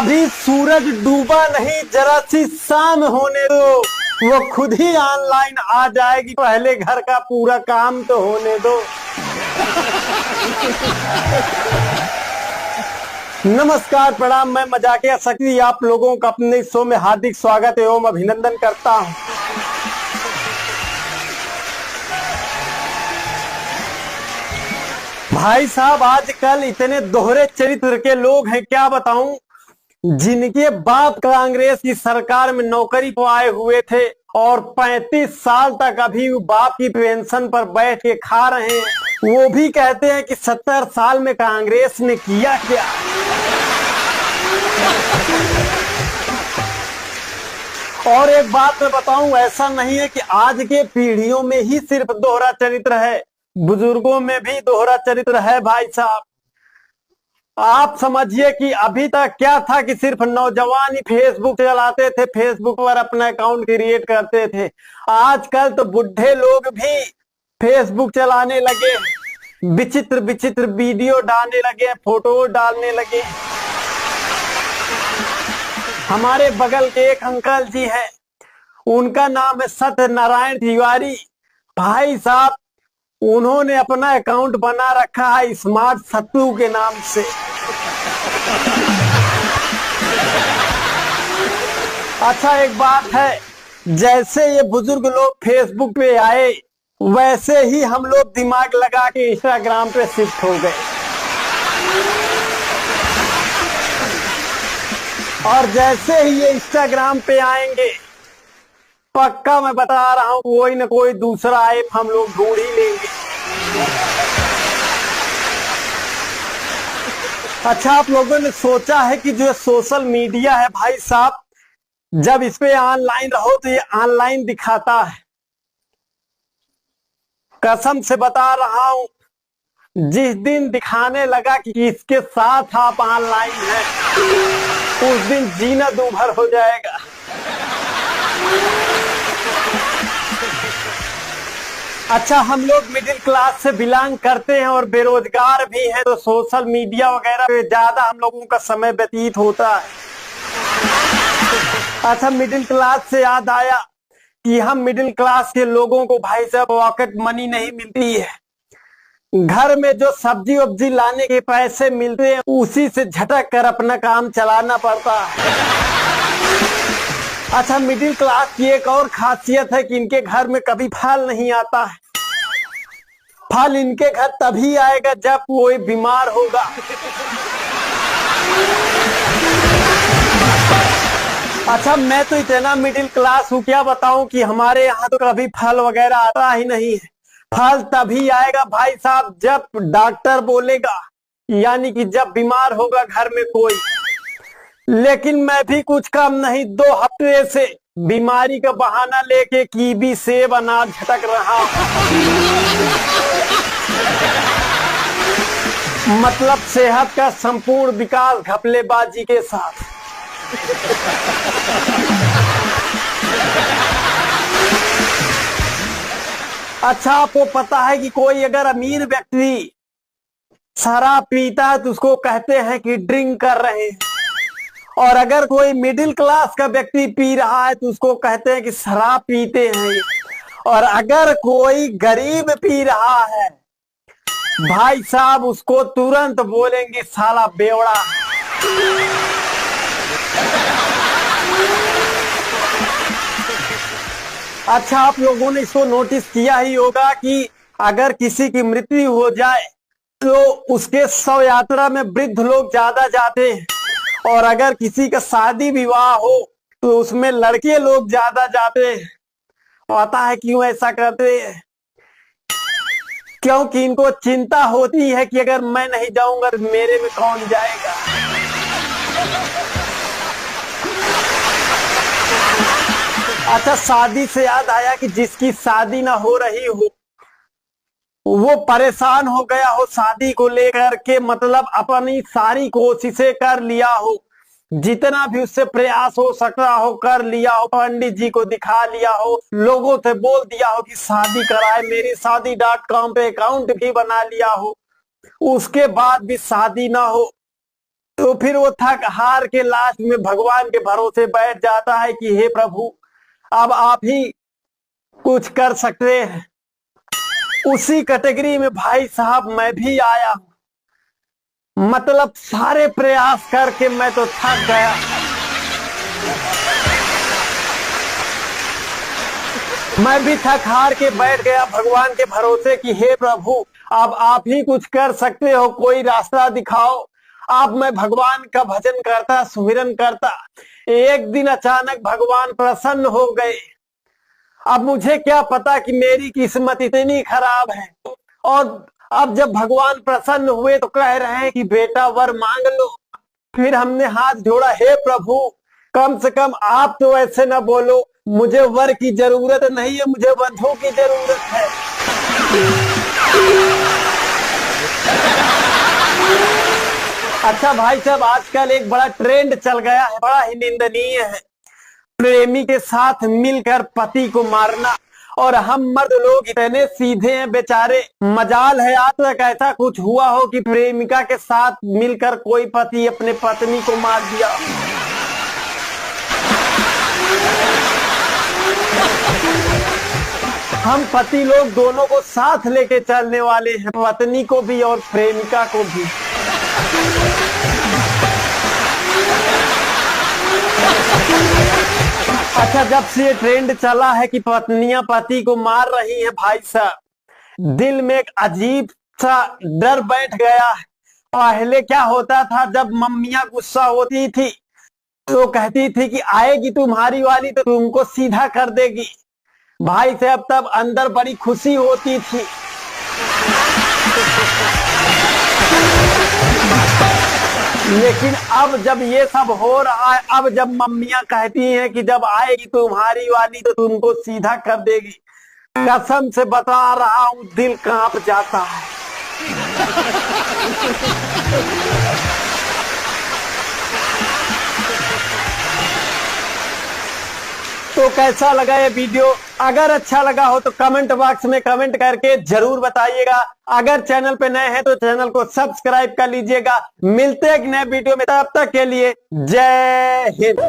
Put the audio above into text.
अभी सूरज डूबा नहीं, जरा सी शाम होने दो, वो खुद ही ऑनलाइन आ जाएगी, पहले घर का पूरा काम तो होने दो। नमस्कार, प्रणाम, मैं मजाकिया शक्ति आप लोगों का अपने शो में हार्दिक स्वागत एवं अभिनंदन करता हूं। भाई साहब, आजकल इतने दोहरे चरित्र के लोग हैं, क्या बताऊं। जिनके बाप कांग्रेस की सरकार में नौकरी को आए हुए थे और 35 साल तक अभी बाप की पेंशन पर बैठ के खा रहे हैं, वो भी कहते हैं कि 70 साल में कांग्रेस ने किया क्या। और एक बात मैं बताऊं, ऐसा नहीं है कि आज के पीढ़ियों में ही सिर्फ दोहरा चरित्र है, बुजुर्गों में भी दोहरा चरित्र है। भाई साहब, आप समझिए कि अभी तक क्या था कि सिर्फ नौजवान ही फेसबुक चलाते थे, फेसबुक पर अपना अकाउंट क्रिएट करते थे। आजकल तो बुढ़े लोग भी फेसबुक चलाने लगे, विचित्र विचित्र वीडियो डालने लगे, फोटो डालने लगे। हमारे बगल के एक अंकल जी हैं, उनका नाम है सत्यनारायण तिवारी। भाई साहब, उन्होंने अपना अकाउंट बना रखा है स्मार्ट सत्तू के नाम से। अच्छा, एक बात है, जैसे ये बुजुर्ग लोग फेसबुक पे आए, वैसे ही हम लोग दिमाग लगा के इंस्टाग्राम पे शिफ्ट हो गए। और जैसे ही ये इंस्टाग्राम पे आएंगे, पक्का मैं बता रहा हूं, कोई न कोई दूसरा ऐप हम लोग ढूंढ ही लेंगे। अच्छा, आप लोगों ने सोचा है कि जो सोशल मीडिया है भाई साहब, जब इस पे ऑनलाइन रहो तो ये ऑनलाइन दिखाता है। कसम से बता रहा हूं, जिस दिन दिखाने लगा कि इसके साथ आप ऑनलाइन हैं, उस दिन जीना दूभर हो जाएगा। अच्छा, हम लोग मिडिल क्लास से बिलोंग करते हैं और बेरोजगार भी हैं, तो सोशल मीडिया वगैरह पे ज्यादा हम लोगों का समय व्यतीत होता है। अच्छा, मिडिल क्लास से याद आया कि हम मिडिल क्लास के लोगों को भाई साहब पॉकेट मनी नहीं मिलती है। घर में जो सब्जी वब्जी लाने के पैसे मिलते हैं, उसी से झटक कर अपना काम चलाना पड़ता है। अच्छा, मिडिल क्लास की एक और खासियत है कि इनके घर में कभी फल नहीं आता है। फल इनके घर तभी आएगा जब कोई बीमार होगा। अच्छा, मैं तो इतना मिडिल क्लास हूँ, क्या बताऊं कि हमारे यहाँ तो कभी फल वगैरह आता ही नहीं है। फल तभी आएगा भाई साहब जब डॉक्टर बोलेगा, यानी कि जब बीमार होगा घर में कोई। लेकिन मैं भी कुछ कम नहीं, 2 हफ्ते से बीमारी का बहाना लेके कीवी सेब अनार झटक रहा हूं। मतलब सेहत का संपूर्ण विकास घपलेबाजी के साथ। अच्छा, आपको पता है कि कोई अगर अमीर व्यक्ति शराब पीता है तो उसको कहते हैं कि ड्रिंक कर रहे हैं, और अगर कोई मिडिल क्लास का व्यक्ति पी रहा है तो उसको कहते हैं कि शराब पीते हैं। और अगर कोई गरीब पी रहा है भाई साहब, उसको तुरंत बोलेंगे साला बेवड़ा। अच्छा, आप लोगों ने इसको नोटिस किया ही होगा कि अगर किसी की मृत्यु हो जाए तो उसके शव यात्रा में वृद्ध लोग ज्यादा जाते हैं, और अगर किसी का शादी विवाह हो तो उसमें लड़के लोग ज्यादा जाते हैं। पता है क्यों ऐसा करते हैं? क्योंकि इनको चिंता होती है कि अगर मैं नहीं जाऊंगा तो मेरे में कौन जाएगा। अच्छा, शादी से याद आया कि जिसकी शादी ना हो रही हो, वो परेशान हो गया हो शादी को लेकर के, मतलब अपनी सारी कोशिशें कर लिया हो, जितना भी उससे प्रयास हो सकता हो कर लिया हो, पंडित जी को दिखा लिया हो, लोगों से बोल दिया हो कि शादी कराए, मेरी शादी.com पे अकाउंट भी बना लिया हो, उसके बाद भी शादी ना हो, तो फिर वो थक हार के लास्ट में भगवान के भरोसे बैठ जाता है कि हे प्रभु, अब आप ही कुछ कर सकते हैं। उसी कैटेगरी में भाई साहब मैं भी आया हूं। मतलब सारे प्रयास करके मैं तो थक गया। मैं भी थक हार के बैठ गया भगवान के भरोसे कि हे प्रभु, अब आप ही कुछ कर सकते हो, कोई रास्ता दिखाओ। अब मैं भगवान का भजन करता, सुमिरन करता। एक दिन अचानक भगवान प्रसन्न हो गए। अब मुझे क्या पता कि मेरी किस्मत इतनी खराब है। और अब जब भगवान प्रसन्न हुए तो कह रहे हैं कि बेटा वर मांग लो। फिर हमने हाथ जोड़ा, हे प्रभु, कम से कम आप तो ऐसे ना बोलो, मुझे वर की जरूरत नहीं है, मुझे वधू की जरूरत है। अच्छा भाई साहब, आजकल एक बड़ा ट्रेंड चल गया है, बड़ा ही निंदनीय है, प्रेमी के साथ मिलकर पति को मारना। और हम मर्द लोग इतने सीधे हैं बेचारे, मजाल है आज तक ऐसा कुछ हुआ हो कि प्रेमिका के साथ मिलकर कोई पति अपने पत्नी को मार दिया। हम पति लोग दोनों को साथ लेके चलने वाले हैं, पत्नी को भी और प्रेमिका को भी। अच्छा, जब से ये ट्रेंड चला है कि पत्नियां पति को मार रही हैं भाई साहब, दिल में एक अजीब सा डर बैठ गया है। पहले क्या होता था, जब मम्मियां गुस्सा होती थी तो कहती थी कि आएगी तुम्हारी वाली तो तुमको सीधा कर देगी। भाई साहब तब अंदर बड़ी खुशी होती थी। लेकिन अब जब ये सब हो रहा है, अब जब मम्मियां कहती हैं कि जब आएगी तुम्हारी वाली तो तुमको सीधा कर देगी, कसम से बता रहा हूं दिल कांप जाता है। तो कैसा लगा ये वीडियो? अगर अच्छा लगा हो तो कमेंट बॉक्स में कमेंट करके जरूर बताइएगा। अगर चैनल पे नए हैं तो चैनल को सब्सक्राइब कर लीजिएगा। मिलते हैं एक नए वीडियो में, तब तक के लिए जय हिंद।